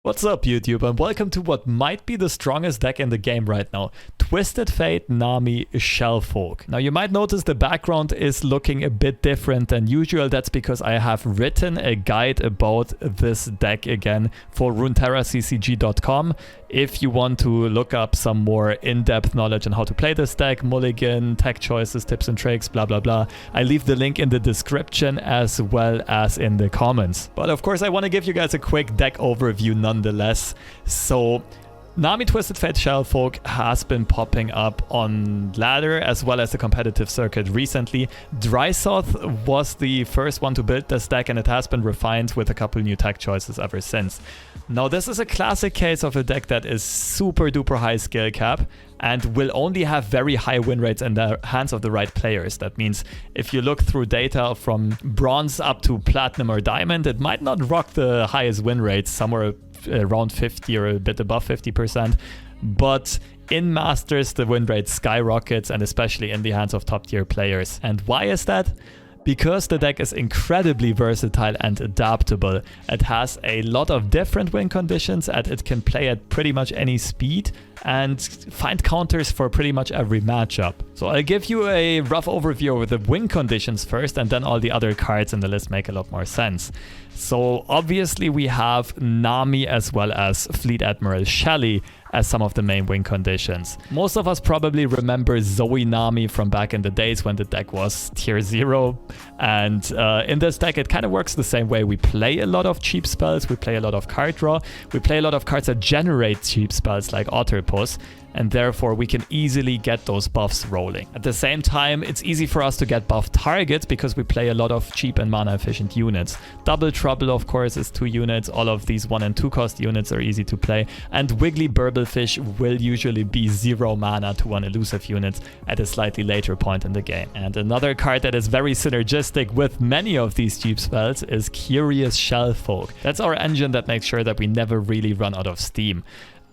What's up YouTube, and welcome to what might be the strongest deck in the game right now, Twisted Fate, Nami, Shellfolk. Now you might notice the background is looking a bit different than usual. That's because I have written a guide about this deck again for runeterraccg.com. If you want to look up some more in-depth knowledge on how to play this deck, mulligan, tech choices, tips and tricks, blah blah blah, I leave the link in the description as well as in the comments. But of course I want to give you guys a quick deck overview nonetheless. So Nami, Twisted Fate, Shellfolk has been popping up on ladder as well as the competitive circuit recently. Drysoth was the first one to build this deck, and it has been refined with a couple new tech choices ever since. Now this is a classic case of a deck that is super duper high skill cap and will only have very high win rates in the hands of the right players. That means if you look through data from bronze up to platinum or diamond, it might not rock the highest win rates, somewhere around 50 or a bit above 50%, but in Masters the win rate skyrockets, and especially in the hands of top tier players. And why is that? Because the deck is incredibly versatile and adaptable. It has a lot of different win conditions, and it can play at pretty much any speed and find counters for pretty much every matchup. So I'll give you a rough overview of the win conditions first, and then all the other cards in the list make a lot more sense. So obviously we have Nami as well as Fleet Admiral Shelly as some of the main win conditions. Most of us probably remember Zoe Nami from back in the days when the deck was tier 0, and in this deck it kind of works the same way. We play a lot of cheap spells, we play a lot of card draw, we play a lot of cards that generate cheap spells like Otterpus, and therefore we can easily get those buffs rolling. At the same time, it's easy for us to get buff targets because we play a lot of cheap and mana efficient units. Double Trouble, of course, is 2 units. All of these 1 and 2 cost units are easy to play, and Wiggly Burblefish will usually be 0 mana to 1 elusive units at a slightly later point in the game. And another card that is very synergistic with many of these cheap spells is Curious Shellfolk. That's our engine that makes sure that we never really run out of steam.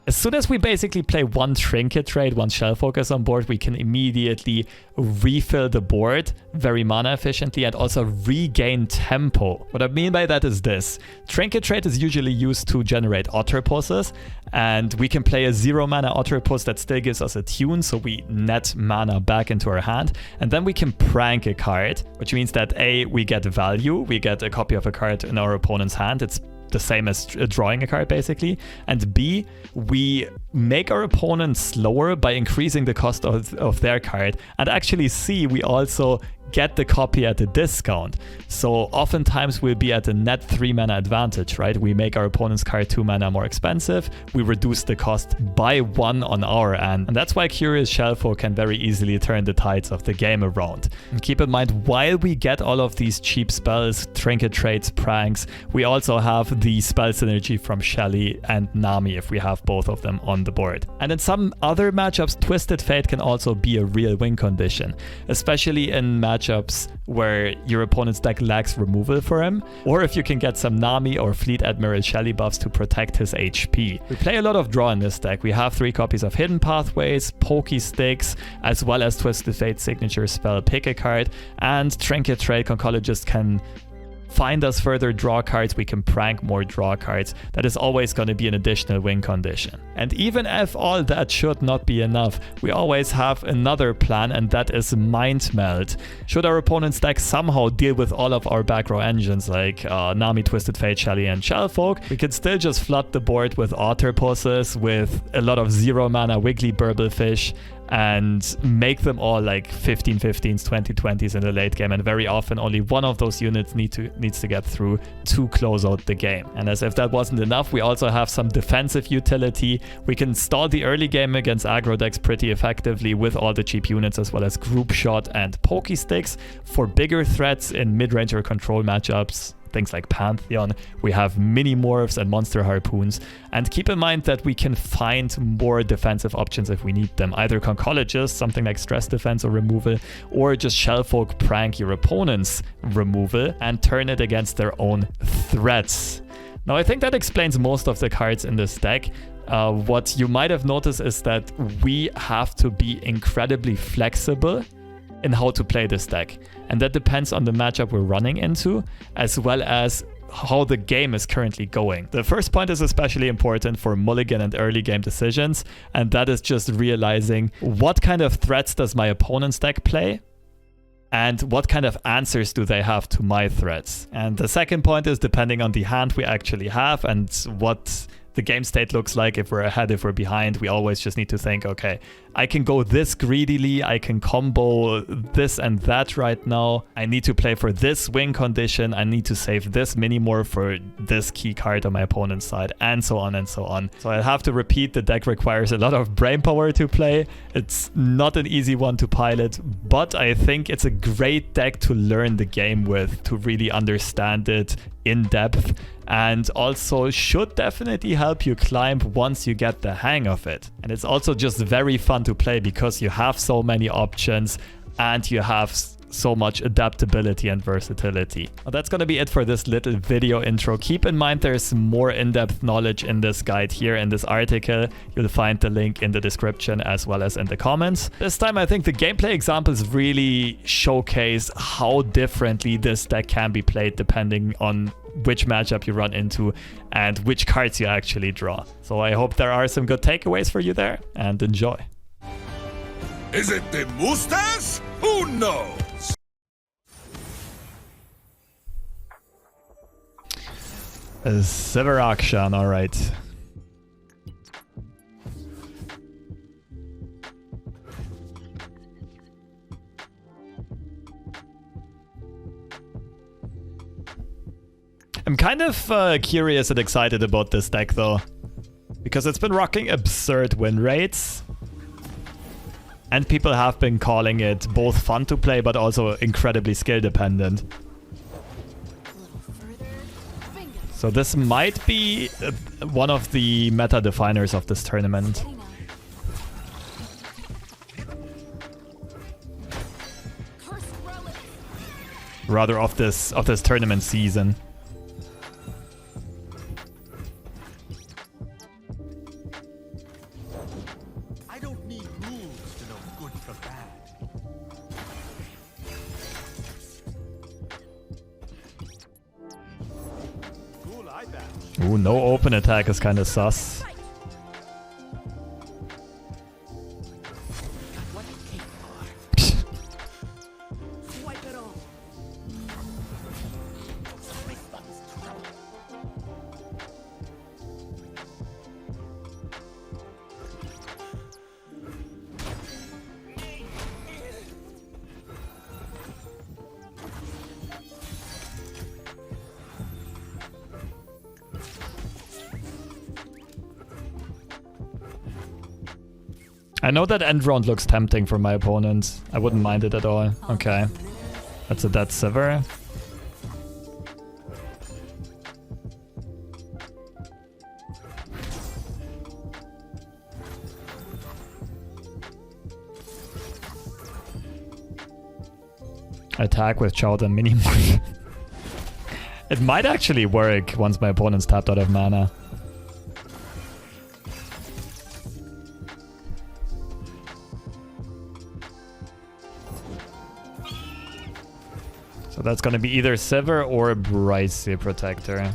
As soon as we basically play one Trinket trade, one Shellfolk is on board, we can immediately refill the board very mana efficiently and also regain tempo. What I mean by that is this. Trinket trade is usually used to generate Otterpuses, and we can play a 0 mana Otterpus that still gives us a tune, so we net mana back into our hand, and then we can prank a card, which means that A, we get value, we get a copy of a card in our opponent's hand. It's the same as drawing a card basically, and B, we make our opponent slower by increasing the cost of their card, and actually C, we also get the copy at a discount. So oftentimes we'll be at a net 3 mana advantage, right? We make our opponent's card 2 mana more expensive, we reduce the cost by 1 on our end, and that's why Curious Shellfolk can very easily turn the tides of the game around. And keep in mind, while we get all of these cheap spells, trinket trades, pranks, we also have the spell synergy from Shelly and Nami if we have both of them on the board. And in some other matchups, Twisted Fate can also be a real win condition, especially in matchups where your opponent's deck lacks removal for him, or if you can get some Nami or Fleet Admiral Shelly buffs to protect his HP. We play a lot of draw in this deck. We have 3 copies of Hidden Pathways, Pokey sticks, as well as Twisted Fate's signature spell Pick a Card, and Trinket Trade Conchologist can find us further draw cards, we can prank more draw cards. That is always going to be an additional win condition. And even if all that should not be enough, we always have another plan, and that is Mind Meld. Should our opponent's deck somehow deal with all of our back row engines like Nami, Twisted Fate, Shelly and Shellfolk, we can still just flood the board with Otterpuses, with a lot of 0 mana Wiggly Burblefish, and make them all like 15-15s, 20-20s in the late game, and very often only one of those units needs to get through to close out the game. And as if that wasn't enough, we also have some defensive utility. We can stall the early game against aggro decks pretty effectively with all the cheap units, as well as Group Shot and Pokey sticks. For bigger threats in mid-range or control matchups, things like Pantheon, we have mini morphs and monster harpoons. And keep in mind that we can find more defensive options if we need them, either Conchologist, something like stress defense or removal, or just Shellfolk prank your opponent's removal and turn it against their own threats. Now I think that explains most of the cards in this deck. What you might have noticed is that we have to be incredibly flexible in how to play this deck, and that depends on the matchup we're running into, as well as how the game is currently going. The first point is especially important for mulligan and early game decisions, and that is just realizing what kind of threats does my opponent's deck play and what kind of answers do they have to my threats. And the second point is depending on the hand we actually have and what the game state looks like, if we're ahead, if we're behind, we always just need to think, okay, I can go this greedily, I can combo this and that right now, I need to play for this win condition, I need to save this mini more for this key card on my opponent's side, and so on and so on. So I have to repeat, the deck requires a lot of brain power to play. It's not an easy one to pilot, but I think it's a great deck to learn the game with, to really understand it in depth, and also should definitely help you climb once you get the hang of it. And it's also just very fun to play because you have so many options and you have so much adaptability and versatility. Well, that's gonna be it for this little video intro. Keep in mind there's more in-depth knowledge in this guide here in this article. You'll find the link in the description as well as in the comments. This time I think the gameplay examples really showcase how differently this deck can be played depending on which matchup you run into and which cards you actually draw. So I hope there are some good takeaways for you there, and enjoy. Is it the mustache? Who knows? Sivir Akshan, alright. I'm kind of curious and excited about this deck though, because it's been rocking absurd win rates. And people have been calling it both fun to play, but also incredibly skill dependent. So this might be one of the meta definers of this tournament. Rather of this tournament season. Ooh, no open attack is kind of sus. I know that end round looks tempting for my opponent. I wouldn't mind it at all. Okay. That's a dead Sivir. Attack with Child and Mini. It might actually work once my opponent's tapped out of mana. So that's going to be either Sivir or Brightsea Protector.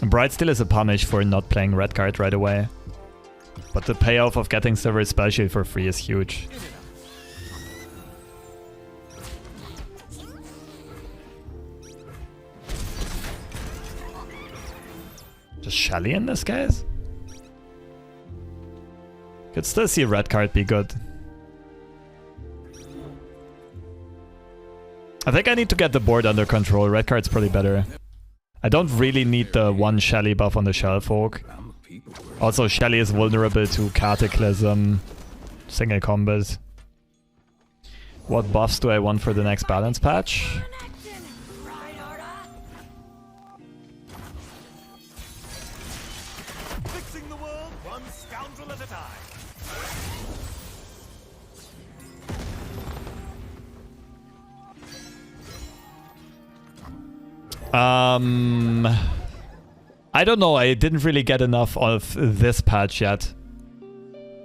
Brightsteel is a punish for not playing red card right away. But the payoff of getting Sivir especially for free is huge. Just Shelly in this case? Could still see red card be good. I think I need to get the board under control. Red card's probably better. I don't really need the one Shelly buff on the Shellfolk. Also, Shelly is vulnerable to Cataclysm, single combat. What buffs do I want for the next balance patch? Fixing the world one scoundrel at a time. I don't know, I didn't really get enough of this patch yet.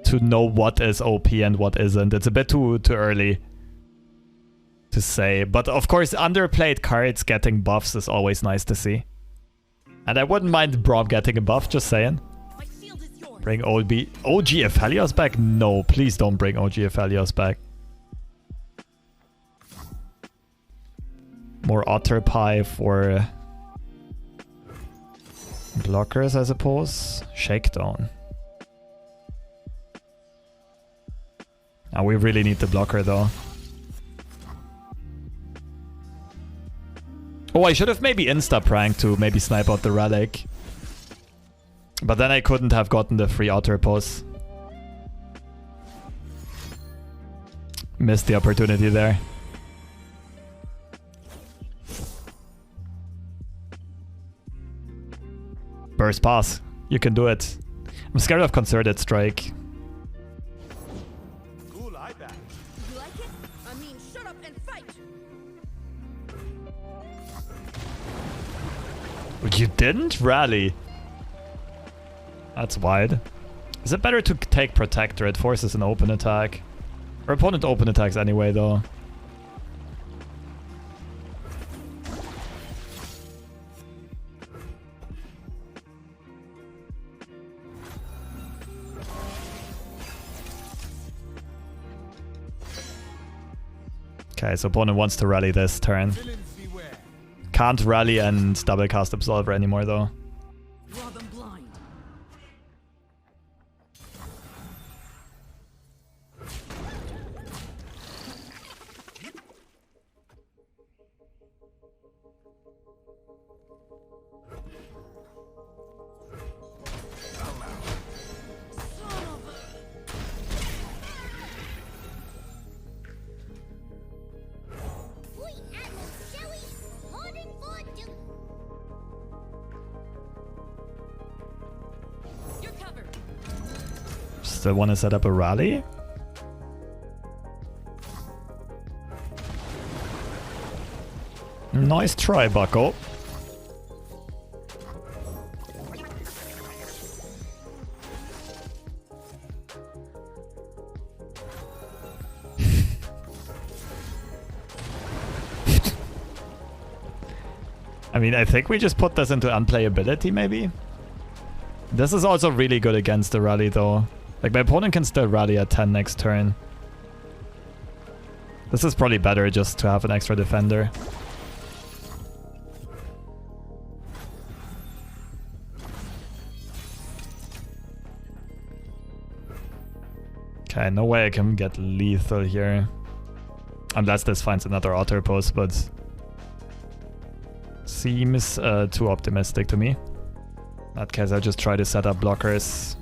to know what is OP and what isn't. It's a bit too early to say. But of course, underplayed cards getting buffs is always nice to see. And I wouldn't mind Braum getting a buff, just saying. Bring OG Aphelios back? No, please don't bring OG Aphelios back. More Otterpie for blockers, I suppose. Shakedown. Now we really need the blocker though. Oh, I should have maybe insta-pranked to maybe snipe out the relic. But then I couldn't have gotten the free Otterpus. Missed the opportunity there. Burst pass. You can do it. I'm scared of concerted strike. Cool, I bet. You like it? I mean, shut up and fight. You didn't rally. That's wide. Is it better to take Protector? It forces an open attack. Our opponent open attacks anyway, though. Okay, so opponent wants to rally this turn. Can't rally and double cast Absolver anymore, though. Still want to set up a rally? Nice try, Bucko. I mean, I think we just put this into unplayability, maybe? This is also really good against the rally, though. Like, my opponent can still rally at 10 next turn. This is probably better just to have an extra defender. Okay, no way I can get lethal here. Unless this finds another Otterpus, but... seems too optimistic to me. In that case, I'll just try to set up blockers.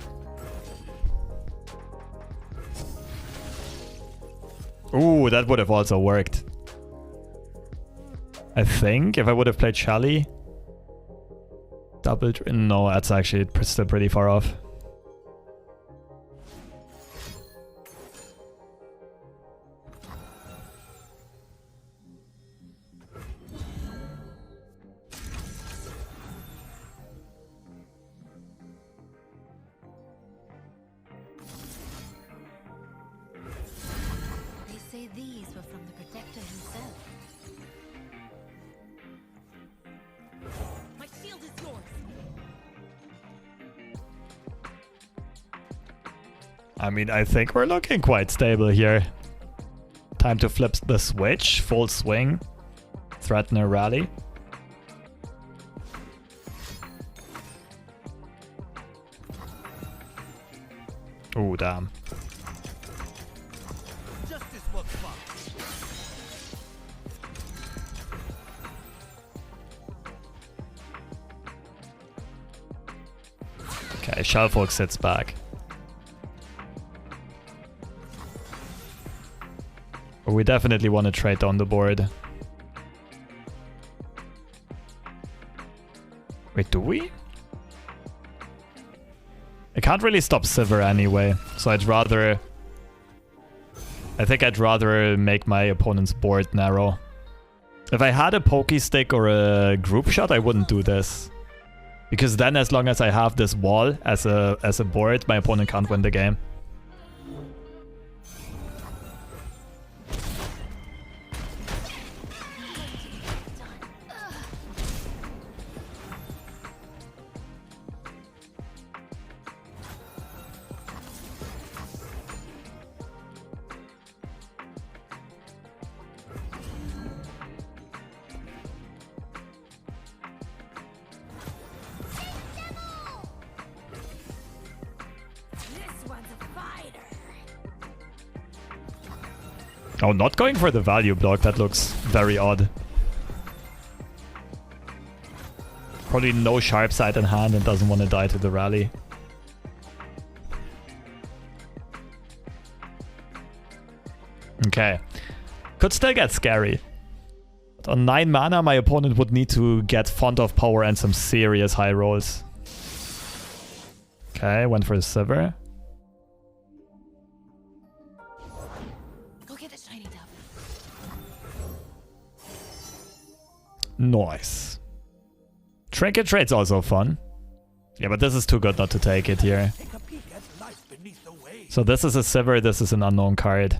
Ooh, that would have also worked. I think if I would have played Shelly. No, that's actually still pretty far off. I mean, I think we're looking quite stable here. Time to flip the switch. Full swing. Threaten a rally. Oh, damn. Okay, Shellfolk sits back. But we definitely want to trade down the board. Wait, do we? I can't really stop Sivir anyway, so I'd rather... I think I'd rather make my opponent's board narrow. If I had a Pokey stick or a group shot, I wouldn't do this. Because then as long as I have this wall as a board, my opponent can't win the game. Oh, not going for the value block. That looks very odd. Probably no sharp side in hand and doesn't want to die to the rally. Okay. Could still get scary. But on 9 mana, my opponent would need to get Font of Power and some serious high rolls. Okay, went for the Sivir. Go get the shiny dove. Nice. Trinket trade's also fun. Yeah, but this is too good not to take it here. Take a peek at life beneath the waves. So this is a Sivir, this is an unknown card.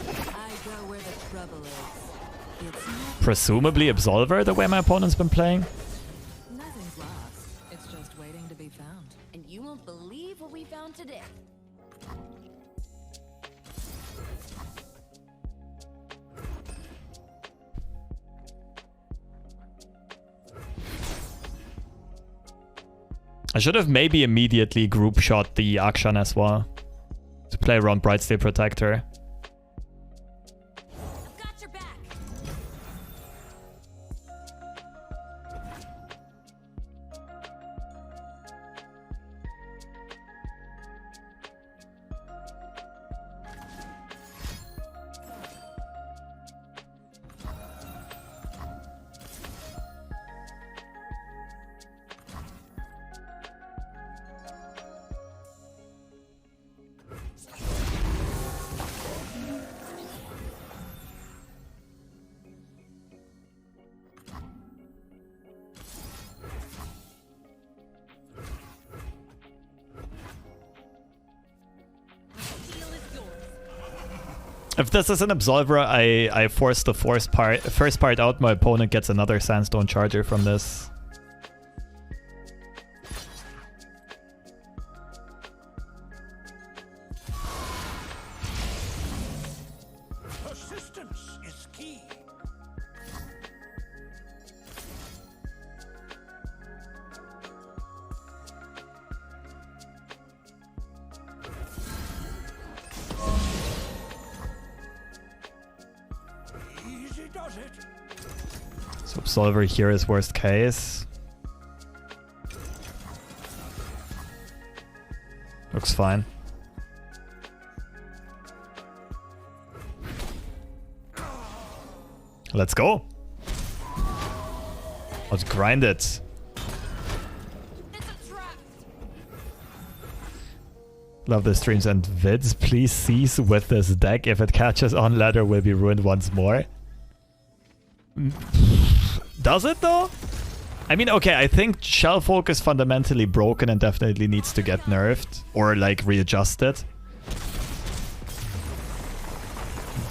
I go where the trouble is. It's not Presumably Absolver, the way my opponent's been playing. nothing's lost. It's just waiting to be found. And you won't believe what we found today. I should have maybe immediately group shot the Akshan as well. To play around Brightsteel Protector. I've got your back. If this is an Absolver, I force the first part out. My opponent gets another Sandstone Charger from this. Persistence is key. Easy does it. So Absolver here is worst case. Looks fine. Let's go. Let's grind it. It's a trap. Love the streams and vids. Please cease with this deck. If it catches on, ladder will be ruined once more. Does it though? I mean, okay, I think Shellfolk is fundamentally broken and definitely needs to get nerfed or like readjusted.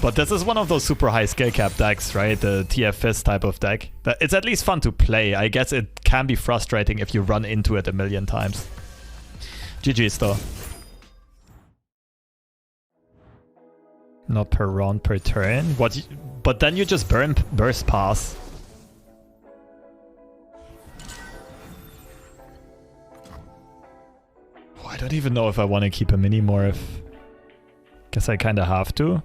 But this is one of those super high skill cap decks, right? The TF Fist type of deck. It's at least fun to play. I guess it can be frustrating if you run into it a million times. GG's though. Not per round, per turn. What? But then you just burst pass. Oh, I don't even know if I want to keep him anymore. If guess I kind of have to.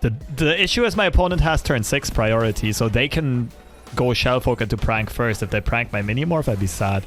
The issue is my opponent has turn 6 priority, so they can go Shellfolk into prank first. If they prank my Minimorph, I'd be sad.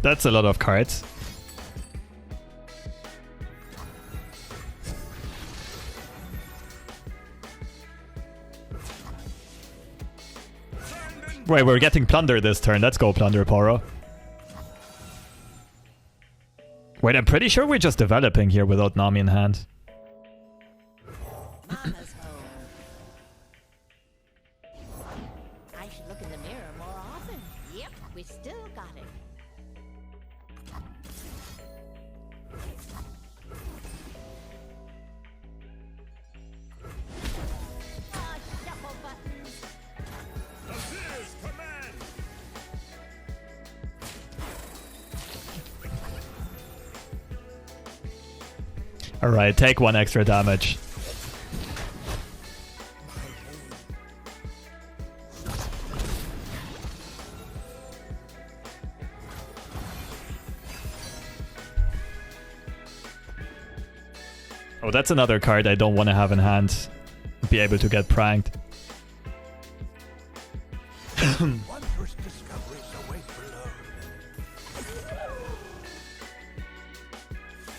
That's a lot of cards. Wait, we're getting Plunder this turn. Let's go, Plunder, Poro. Wait, I'm pretty sure we're just developing here without Nami in hand. Mama's home. I should look in the mirror more often. Yep, we still got it. Alright, take 1 extra damage. Oh, that's another card I don't want to have in hand. Be able to get pranked. Wondrous discoveries await below.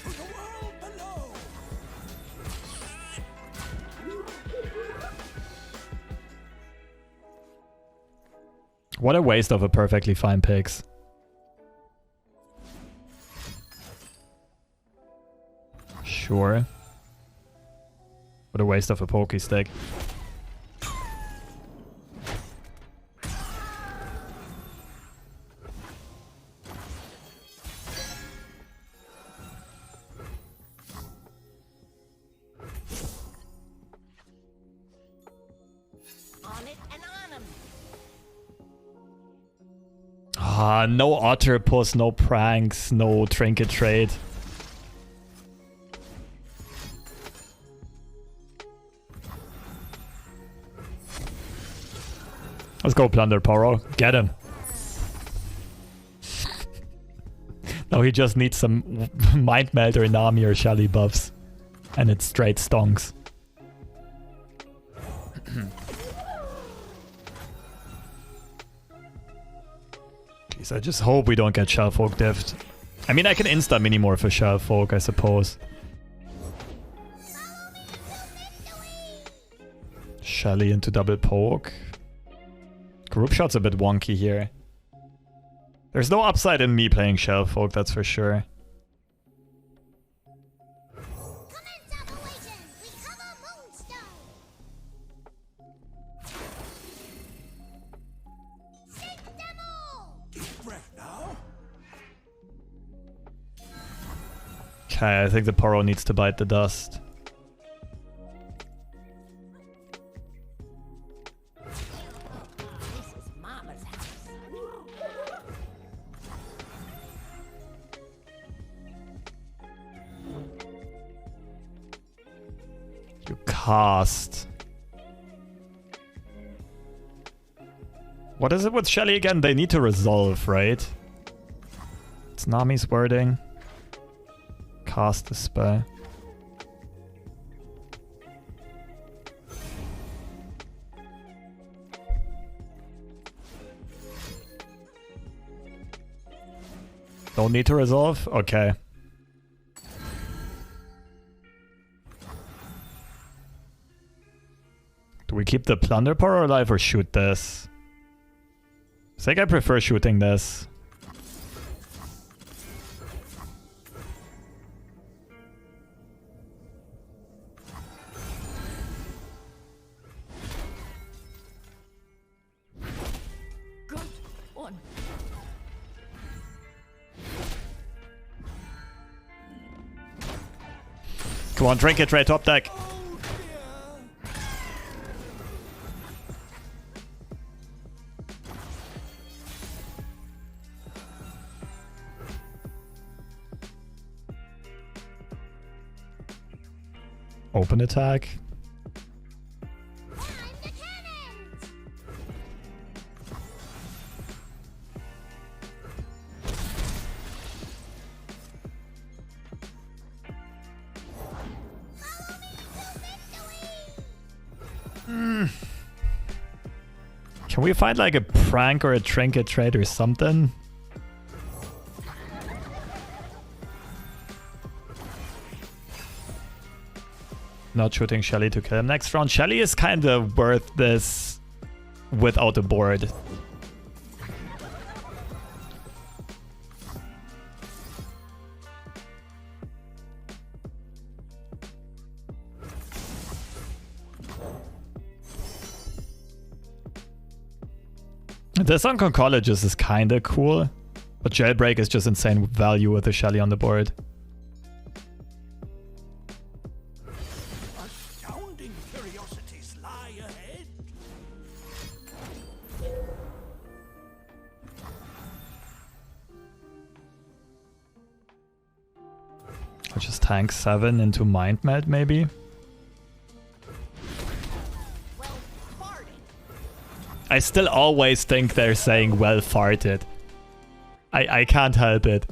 To the world below. What a waste of a perfectly fine picks. Sure. What a waste of a Pokey stick. Ah, no Otterpus, no pranks, no Trinket trade. Let's go Plunder Poro. Get him. Now he just needs some Mind Meld or Nami or Shelly buffs. And it's straight stonks. Jeez, I just hope we don't get Shellfolk diffed. I mean, I can insta-minimorph a Shellfolk, I suppose. Shelly into double poke. Group shot's a bit wonky here. There's no upside in me playing Shellfolk, that's for sure. Okay, I think the Poro needs to bite the dust. You cast. What is it with Shelly again? They need to resolve, right? It's Nami's wording. Cast the spell. Don't need to resolve? Okay. Do we keep the Plunder Poro alive or shoot this? I think I prefer shooting this. Good one. Come on, Trinket trade top deck. Open attack. Can we find like a prank or a Trinket trade or something? Not shooting Shelly to kill him next round. Shelly is kind of worth this without a board. This on Conchologist is kind of cool, but Jailbreak is just insane value with a Shelly on the board. Just tank 7 into Mind Meld, maybe? I still always think they're saying well farted. I can't help it.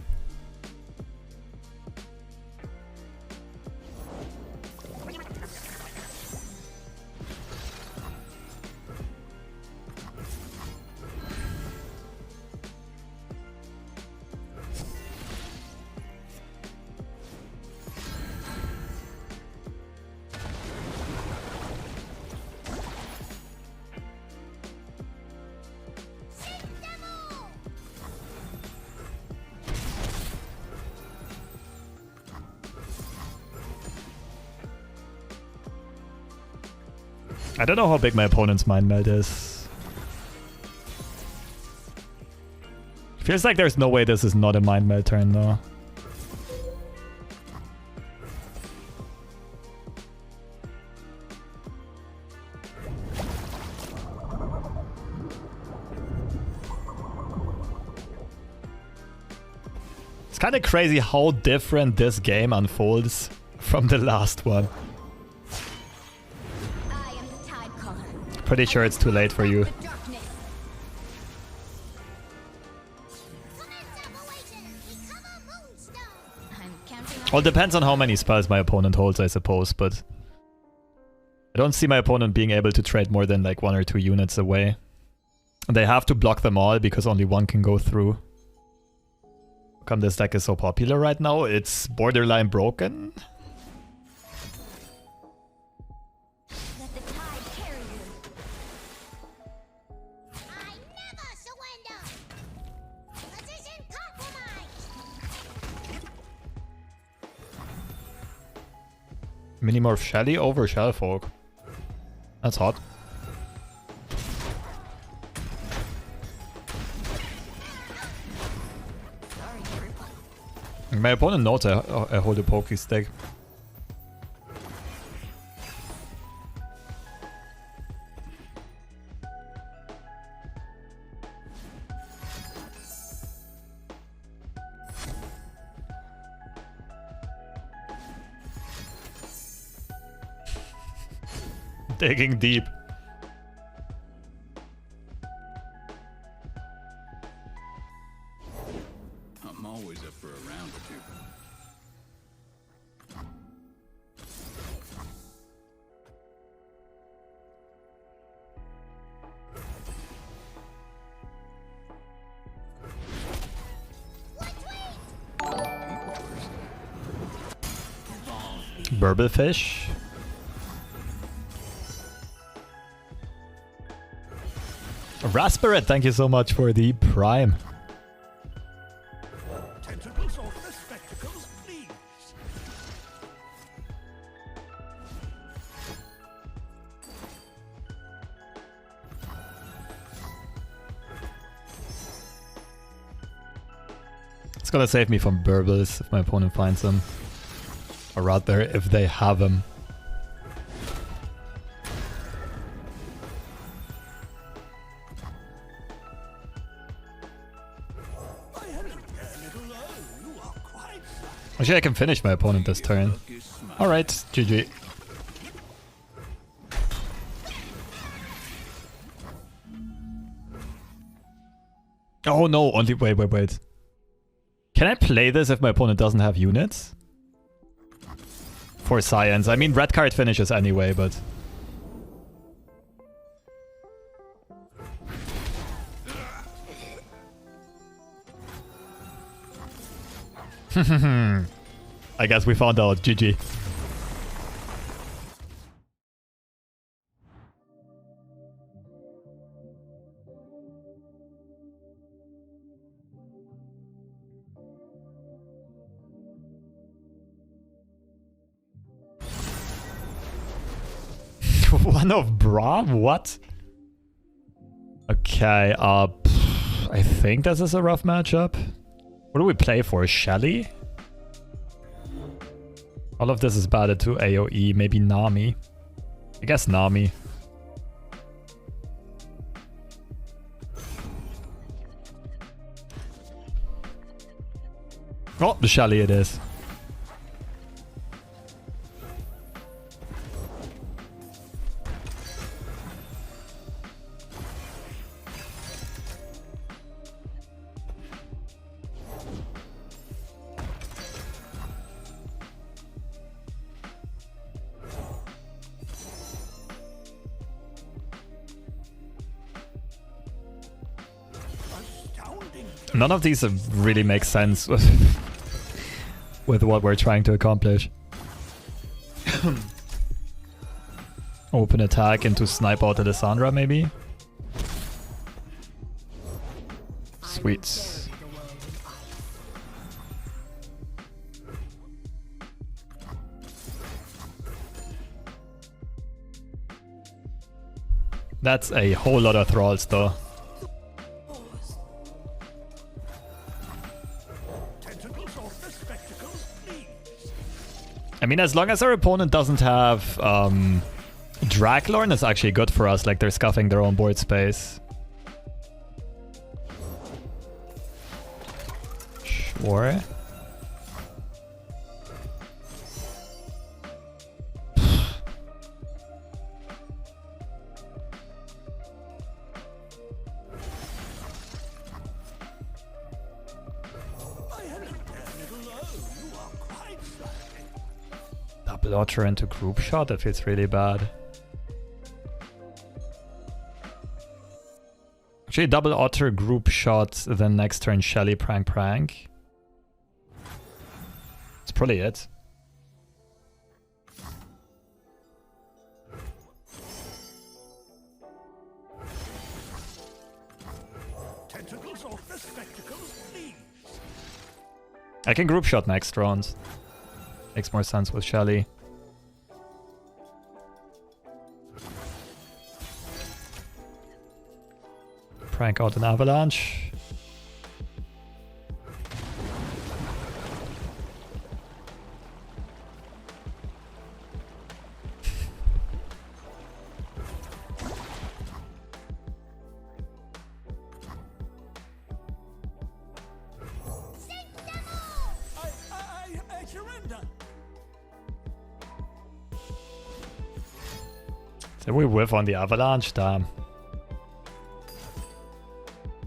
I don't know how big my opponent's Mind Meld is. Feels like there's no way this is not a Mind Meld turn though. It's kind of crazy how different this game unfolds from the last one. Pretty sure it's too late for you. Well, depends on how many spells my opponent holds, I suppose, but I don't see my opponent being able to trade more than like 1 or 2 units away. And they have to block them all because only one can go through. How come this deck is so popular right now? It's borderline broken. Minimorph Shelly over Shellfolk. That's hot. My opponent knows I hold a Pokey stick. Digging deep. I'm always up for a round or two. Burblefish. Rasperit, thank you so much for the Prime. Tentacles off the spectacles, please. It's gonna save me from Burbles if my opponent finds them. Or rather, if they have them. Actually, I can finish my opponent this turn. Alright, GG. Oh no, only wait. Can I play this if my opponent doesn't have units? For science. I mean, red card finishes anyway, but... I guess we found out. GG. One of Braum? What? Okay, I think this is a rough matchup. What do we play for? Shelly? All of this is batted to AoE. Maybe Nami. I guess Nami. Oh, the Shelly it is. None of these really make sense with what we're trying to accomplish. Open attack into snipe out the Lissandra, maybe? Sweet. That's a whole lot of thralls though. I mean, as long as our opponent doesn't have Draglorn, it's actually good for us, like they're scuffing their own board space. Sure. Double Otter into group shot, that feels really bad. Actually, double Otter group shot, then next turn Shelly prank. That's probably it. Tentacles off the spectacles, please. I can group shot next round. Makes more sense with Shelly. Prank out an avalanche. I surrender. Did we whiff on the avalanche? Damn.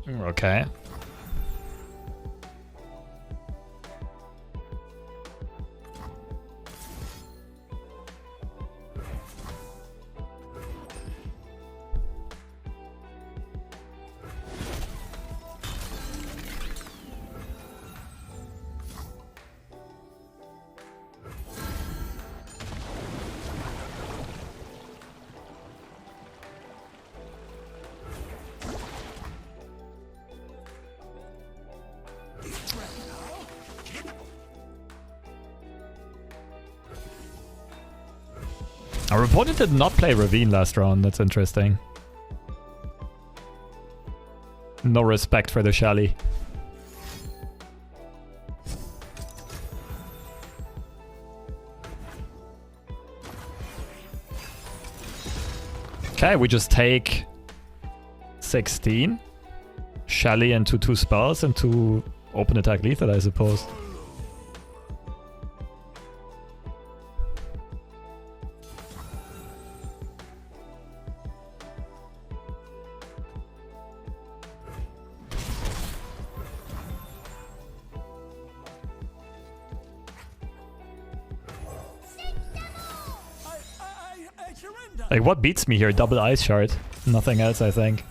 Okay. Our opponent did not play Ravine last round, that's interesting. No respect for the Shelly. Okay, we just take 16. Shelly into 2 spells and 2 open attack lethal, I suppose. Like, what beats me here? Double ice shard. Nothing else, I think.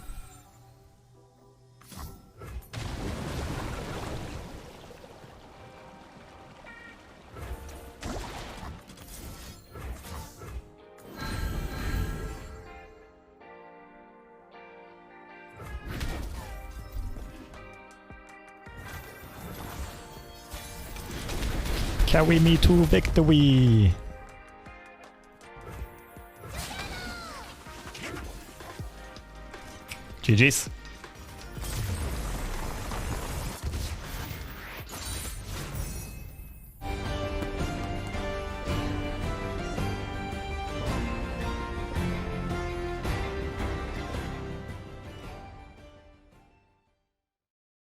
Carry me to victory! GG's.